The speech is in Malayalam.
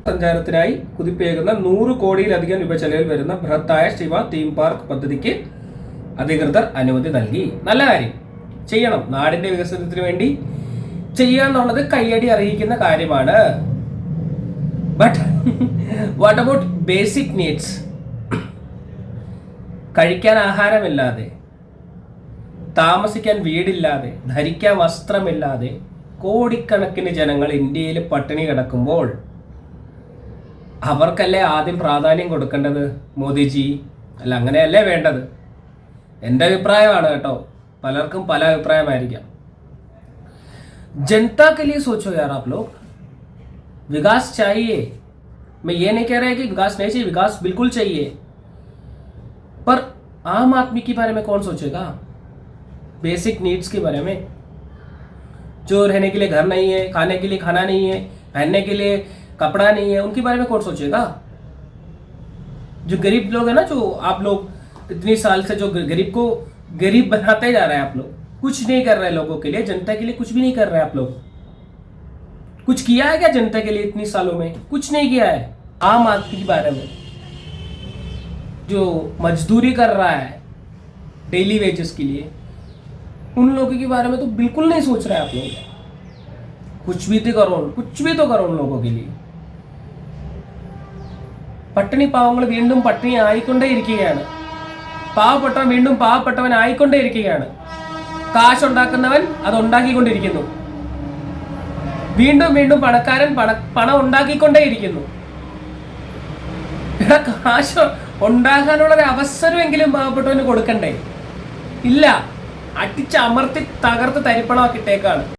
സഞ്ചാരത്തിനായി കുതിപ്പേകുന്ന 100 കോടിയിലധികം രൂപ ചെലവിൽ വരുന്ന ബൃഹത്തായ ശിവ തീം പാർക്ക് പദ്ധതിക്ക് അധികൃതർ അനുമതി നൽകി. നല്ല കാര്യം, ചെയ്യണം. നാടിന്റെ വികസനത്തിന് വേണ്ടി ചെയ്യാന്നുള്ളത് കയ്യടി അറിയിക്കുന്ന കാര്യമാണ്. But what about basic needs? കഴിക്കാൻ ആഹാരമില്ലാതെ, താമസിക്കാൻ വീടില്ലാതെ, ധരിക്കാൻ വസ്ത്രമില്ലാതെ കോടിക്കണക്കിന് ജനങ്ങൾ ഇന്ത്യയിൽ പട്ടിണി കിടക്കുമ്പോൾ അവർക്കല്ലേ ആദ്യം പ്രാധാന്യം കൊടുക്കേണ്ടത് മോദിജി? അല്ല, അങ്ങനെയല്ലേ വേണ്ടത്? എൻ്റെ അഭിപ്രായമാണ് കേട്ടോ, പലർക്കും പല അഭിപ്രായമായിരിക്കാം. जनता के लिए सोचो यार आप लोग. विकास चाहिए, मैं ये नहीं कह रहा कि विकास नहीं चाहिए, विकास बिल्कुल चाहिए, पर आम आदमी के बारे में कौन सोचेगा? बेसिक नीड्स के बारे में, जो रहने के लिए घर नहीं है, खाने के लिए खाना नहीं है, पहनने के लिए कपड़ा नहीं है, उनके बारे में कौन सोचेगा? जो गरीब लोग हैं ना, जो आप लोग इतनी साल से जो गरीब को गरीब बनाते जा रहे हैं, आप लोग कुछ नहीं कर रहे लोगों के लिए, जनता के लिए कुछ भी नहीं कर रहे आप लोग. कुछ किया है क्या जनता के लिए इतनी सालों में? कुछ नहीं किया है. आम आदमी के बारे में, जो मजदूरी कर रहा है डेली वेजेस के लिए, उन लोगों के बारे में तो बिल्कुल नहीं सोच रहे आप लोग. कुछ भी तो करो उन लोगों के लिए. പട്ടിണി പാവങ്ങൾ വീണ്ടും പട്ടിണി ആയിക്കൊണ്ടേയിരിക്കുകയാണ്. പാവപ്പെട്ടവൻ വീണ്ടും പാവപ്പെട്ടവൻ ആയിക്കൊണ്ടേയിരിക്കുകയാണ്. കാശുണ്ടാക്കുന്നവൻ അത് ഉണ്ടാക്കിക്കൊണ്ടിരിക്കുന്നു. വീണ്ടും വീണ്ടും പണക്കാരൻ പണം ഉണ്ടാക്കിക്കൊണ്ടേയിരിക്കുന്നു. കാശ് ഉണ്ടാകാനുള്ളൊരു അവസരമെങ്കിലും പാവപ്പെട്ടവന് കൊടുക്കണ്ടേ? ഇല്ല, അടിച്ചമർത്തി തകർത്ത് തരിപ്പണമാക്കിട്ടേക്കാണ്.